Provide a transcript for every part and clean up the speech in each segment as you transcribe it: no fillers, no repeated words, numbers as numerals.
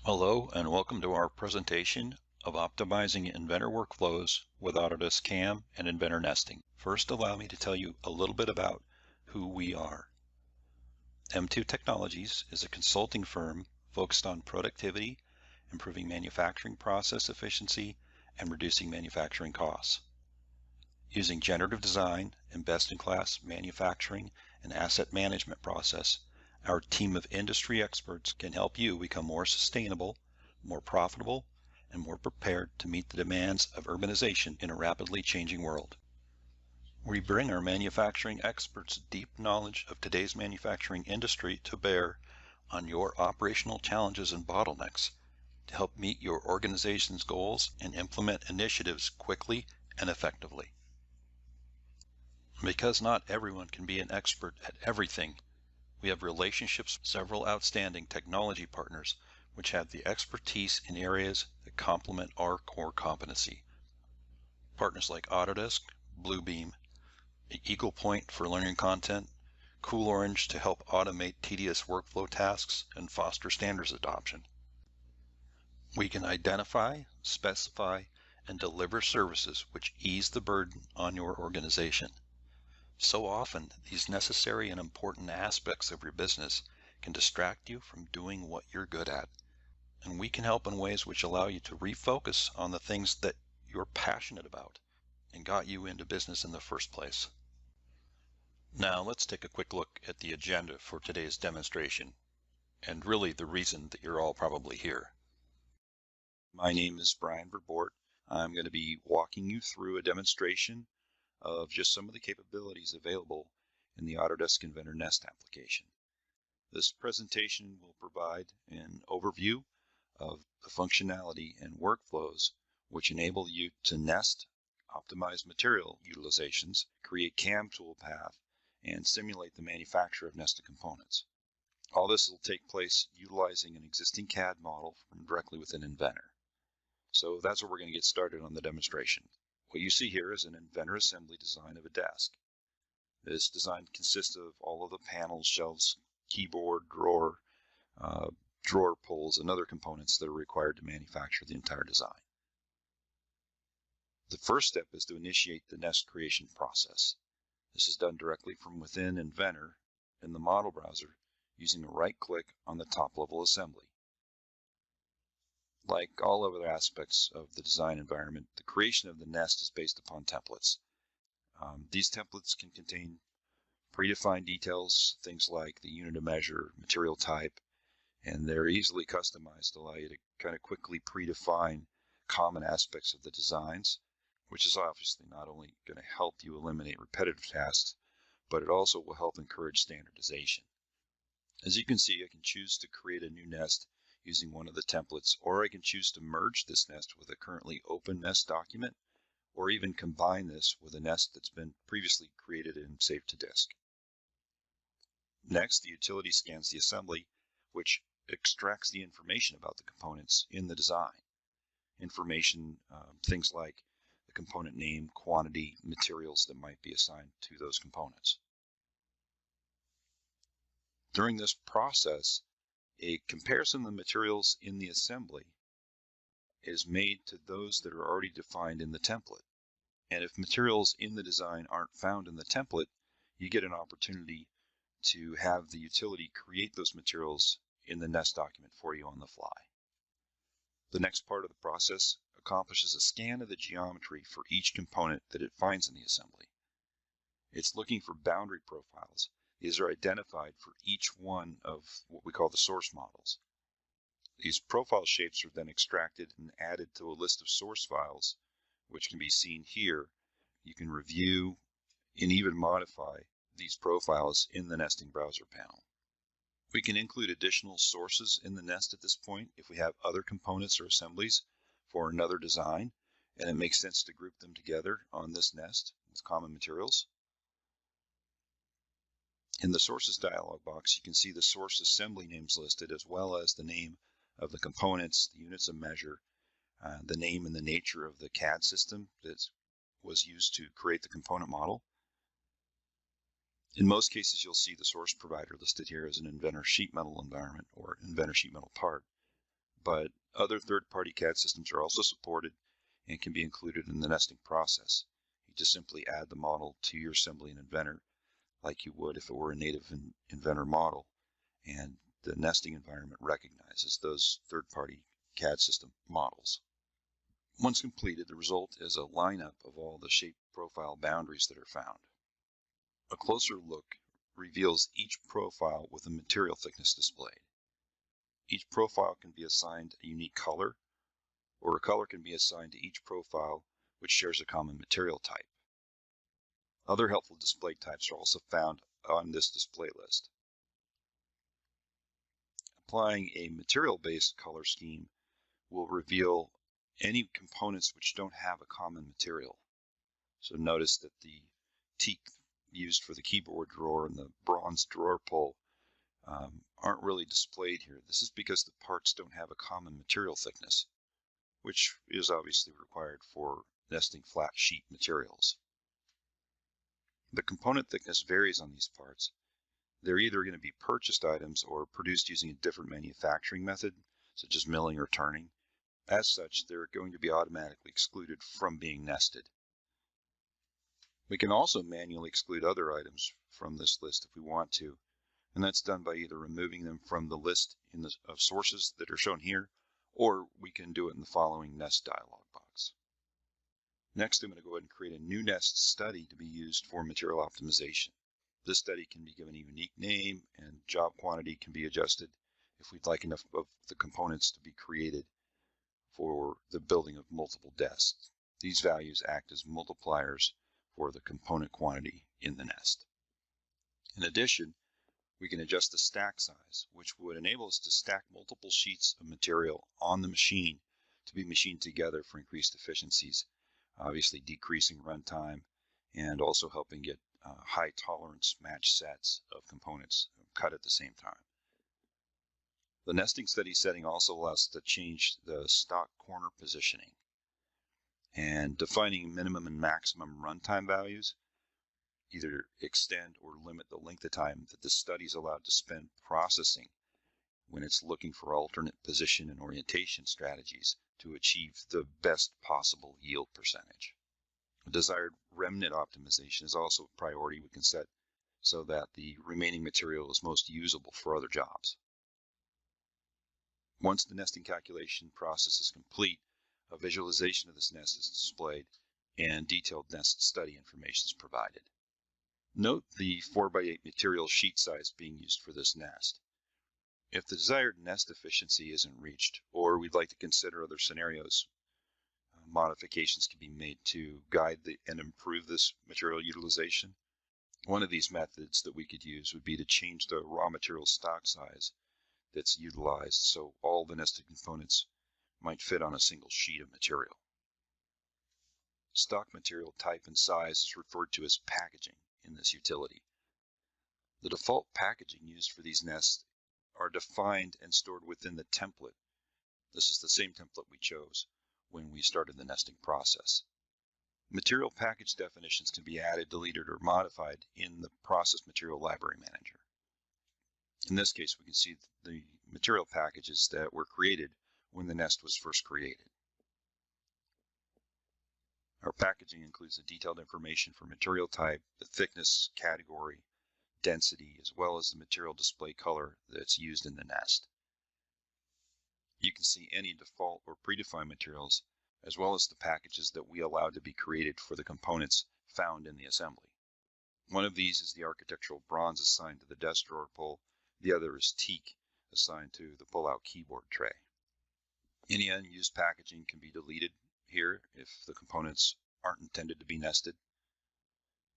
Hello and welcome to our presentation of optimizing Inventor workflows with Autodesk CAM and Inventor nesting. First, allow me to tell you a little bit about who we are. M2 Technologies is a consulting firm focused on productivity, improving manufacturing process efficiency, and reducing manufacturing costs. Using generative design and best-in-class manufacturing and asset management process, our team of industry experts can help you become more sustainable, more profitable, and more prepared to meet the demands of urbanization in a rapidly changing world. We bring our manufacturing experts' deep knowledge of today's manufacturing industry to bear on your operational challenges and bottlenecks to help meet your organization's goals and implement initiatives quickly and effectively. Because not everyone can be an expert at everything, we have relationships with several outstanding technology partners which have the expertise in areas that complement our core competency. Partners like Autodesk, Bluebeam, Eagle Point for learning content, Cool Orange to help automate tedious workflow tasks and foster standards adoption. We can identify, specify, and deliver services which ease the burden on your organization. So often, these necessary and important aspects of your business can distract you from doing what you're good at, and we can help in ways which allow you to refocus on the things that you're passionate about and got you into business in the first place. Now let's take a quick look at the agenda for today's demonstration, and really the reason that you're all probably here. My name is Brian Verboort. I'm going to be walking you through a demonstration of just some of the capabilities available in the Autodesk Inventor Nest application. This presentation will provide an overview of the functionality and workflows which enable you to nest, optimize material utilizations, create CAM toolpath, and simulate the manufacture of nested components. All this will take place utilizing an existing CAD model from directly within Inventor. So that's where we're going to get started on the demonstration. What you see here is an Inventor assembly design of a desk. This design consists of all of the panels, shelves, keyboard, drawer pulls, and other components that are required to manufacture the entire design. The first step is to initiate the nest creation process. This is done directly from within Inventor in the model browser using a right-click on the top-level assembly. Like all other aspects of the design environment, the creation of the nest is based upon templates. These templates can contain predefined details, things like the unit of measure, material type, and they're easily customized to allow you to kind of quickly predefine common aspects of the designs, which is obviously not only going to help you eliminate repetitive tasks, but it also will help encourage standardization. As you can see, I can choose to create a new nest using one of the templates, or I can choose to merge this nest with a currently open nest document, or even combine this with a nest that's been previously created and saved to disk. Next, the utility scans the assembly, which extracts the information about the components in the design. Information, things like the component name, quantity, materials that might be assigned to those components. During this process, a comparison of the materials in the assembly is made to those that are already defined in the template. And if materials in the design aren't found in the template, you get an opportunity to have the utility create those materials in the nest document for you on the fly. The next part of the process accomplishes a scan of the geometry for each component that it finds in the assembly. It's looking for boundary profiles. These are identified for each one of what we call the source models. These profile shapes are then extracted and added to a list of source files, which can be seen here. You can review and even modify these profiles in the nesting browser panel. We can include additional sources in the nest at this point if we have other components or assemblies for another design, and it makes sense to group them together on this nest with common materials. In the sources dialog box, you can see the source assembly names listed, as well as the name of the components, the units of measure, the name and the nature of the CAD system that was used to create the component model. In most cases, you'll see the source provider listed here as an Inventor sheet metal environment or Inventor sheet metal part. but other third-party CAD systems are also supported and can be included in the nesting process. You just simply add the model to your assembly in Inventor like you would if it were a native Inventor model, and the nesting environment recognizes those third-party CAD system models. Once completed, the result is a lineup of all the shape profile boundaries that are found. A closer look reveals each profile with a material thickness displayed. Each profile can be assigned a unique color, or a color can be assigned to each profile which shares a common material type. Other helpful display types are also found on this display list. Applying a material-based color scheme will reveal any components which don't have a common material. So notice that the teak used for the keyboard drawer and the bronze drawer pull aren't really displayed here. This is because the parts don't have a common material thickness, which is obviously required for nesting flat sheet materials. The component thickness varies on these parts. They're either going to be purchased items or produced using a different manufacturing method, such as milling or turning. As such, they're going to be automatically excluded from being nested. We can also manually exclude other items from this list if we want to, and that's done by either removing them from the list of sources that are shown here, or we can do it in the following nest dialog box. Next, I'm going to go ahead and create a new nest study to be used for material optimization. This study can be given a unique name, and job quantity can be adjusted if we'd like enough of the components to be created for the building of multiple desks. These values act as multipliers for the component quantity in the nest. In addition, we can adjust the stack size, which would enable us to stack multiple sheets of material on the machine to be machined together for increased efficiencies, obviously decreasing runtime and also helping get high tolerance match sets of components cut at the same time. The nesting study setting also allows us to change the stock corner positioning and defining minimum and maximum runtime values, either extend or limit the length of time that the study is allowed to spend processing when it's looking for alternate position and orientation strategies to achieve the best possible yield percentage. A desired remnant optimization is also a priority we can set so that the remaining material is most usable for other jobs. Once the nesting calculation process is complete, a visualization of this nest is displayed and detailed nest study information is provided. Note the 4x8 material sheet size being used for this nest. If the desired nest efficiency isn't reached, or we'd like to consider other scenarios, modifications can be made to guide and improve this material utilization. One of these methods that we could use would be to change the raw material stock size that's utilized so all the nested components might fit on a single sheet of material. Stock material type and size is referred to as packaging in this utility. The default packaging used for these nests are defined and stored within the template. This is the same template we chose when we started the nesting process. Material package definitions can be added, deleted, or modified in the Process Material Library Manager. In this case, we can see the material packages that were created when the nest was first created. Our packaging includes the detailed information for material type, the thickness, category, density, as well as the material display color that's used in the nest. You can see any default or predefined materials, as well as the packages that we allowed to be created for the components found in the assembly. One of these is the architectural bronze assigned to the desk drawer pull. The other is teak assigned to the pull-out keyboard tray. Any unused packaging can be deleted here if the components aren't intended to be nested.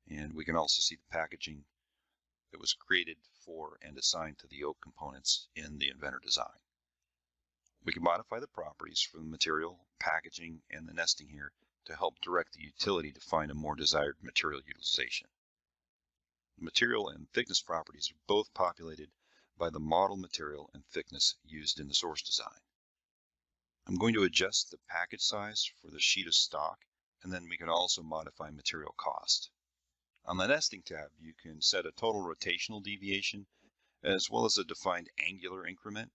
And we can also see the packaging that was created for and assigned to the yoke components in the Inventor design. We can modify the properties for the material, packaging, and the nesting here to help direct the utility to find a more desired material utilization. The material and thickness properties are both populated by the model material and thickness used in the source design. I'm going to adjust the package size for the sheet of stock, and then we can also modify material cost. On the nesting tab, you can set a total rotational deviation as well as a defined angular increment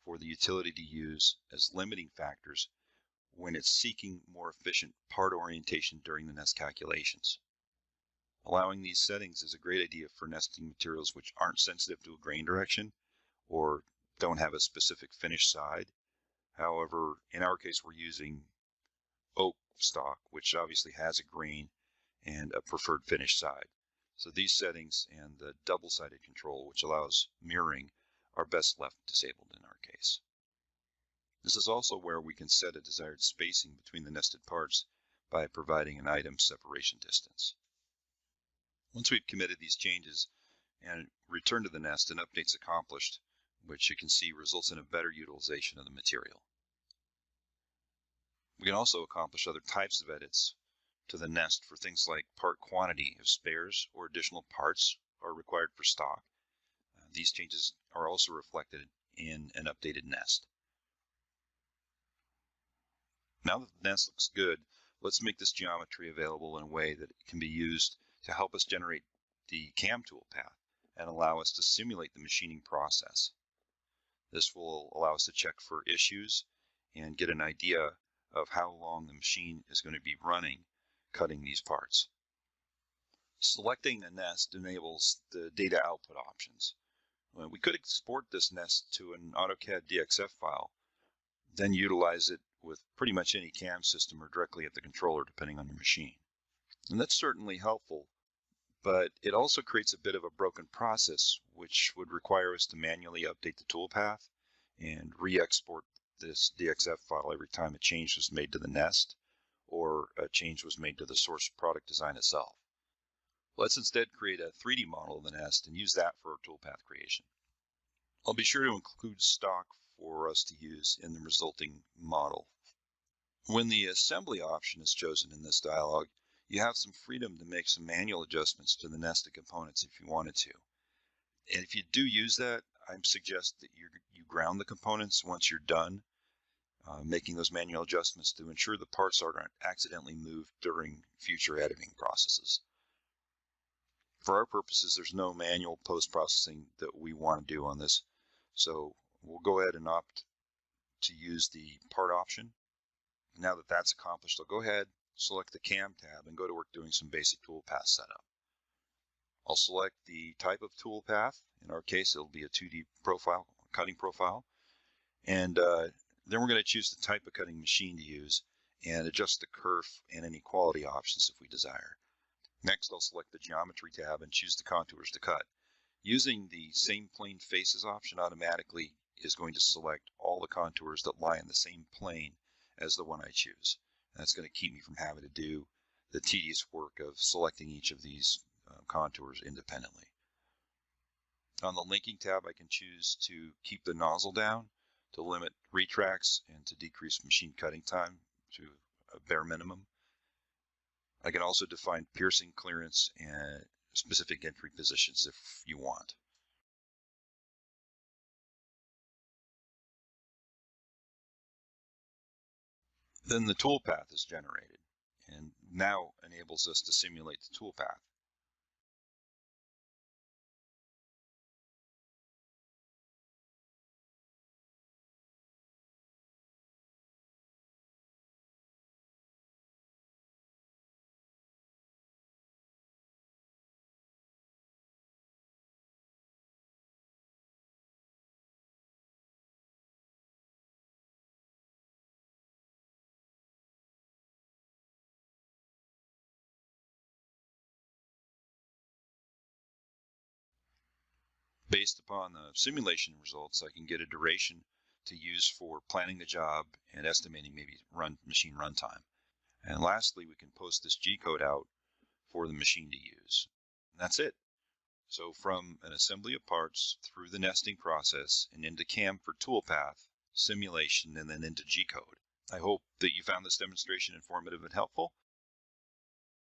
for the utility to use as limiting factors when it's seeking more efficient part orientation during the nest calculations. Allowing these settings is a great idea for nesting materials which aren't sensitive to a grain direction or don't have a specific finish side. However, in our case, we're using oak stock, which obviously has a grain and a preferred finish side. So these settings and the double-sided control, which allows mirroring, are best left disabled in our case. This is also where we can set a desired spacing between the nested parts by providing an item separation distance. Once we've committed these changes and return to the nest, an update's accomplished, which you can see results in a better utilization of the material. We can also accomplish other types of edits to the nest for things like part quantity if spares or additional parts are required for stock. These changes are also reflected in an updated nest. Now that the nest looks good, let's make this geometry available in a way that it can be used to help us generate the CAM toolpath and allow us to simulate the machining process. This will allow us to check for issues and get an idea of how long the machine is going to be running cutting these parts. Selecting a nest enables the data output options. We could export this nest to an AutoCAD DXF file, then utilize it with pretty much any CAM system or directly at the controller depending on your machine. And that's certainly helpful, but it also creates a bit of a broken process which would require us to manually update the toolpath and re-export this DXF file every time a change was made to the nest or a change was made to the source product design itself. Let's instead create a 3D model of the nest and use that for our toolpath creation. I'll be sure to include stock for us to use in the resulting model. When the assembly option is chosen in this dialog, you have some freedom to make some manual adjustments to the nested components if you wanted to. And if you do use that, I suggest that you ground the components once you're done making those manual adjustments to ensure the parts aren't accidentally moved during future editing processes. For our purposes, there's no manual post-processing that we want to do on this, so we'll go ahead and opt to use the part option. Now that that's accomplished, I'll go ahead, select the CAM tab, and go to work doing some basic toolpath setup. I'll select the type of toolpath. In our case, it'll be a 2D profile, cutting profile. And then we're going to choose the type of cutting machine to use and adjust the kerf and any quality options if we desire. Next, I'll select the geometry tab and choose the contours to cut. Using the same plane faces option automatically is going to select all the contours that lie in the same plane as the one I choose. And that's going to keep me from having to do the tedious work of selecting each of these contours independently. On the linking tab, I can choose to keep the nozzle down, to limit retracts, and to decrease machine cutting time to a bare minimum. I can also define piercing clearance and specific entry positions if you want. Then the toolpath is generated and now enables us to simulate the toolpath. Based upon the simulation results, I can get a duration to use for planning the job and estimating maybe machine runtime. And lastly, we can post this G-code out for the machine to use. And that's it. So from an assembly of parts through the nesting process and into CAM for toolpath, simulation, and then into G-code. I hope that you found this demonstration informative and helpful.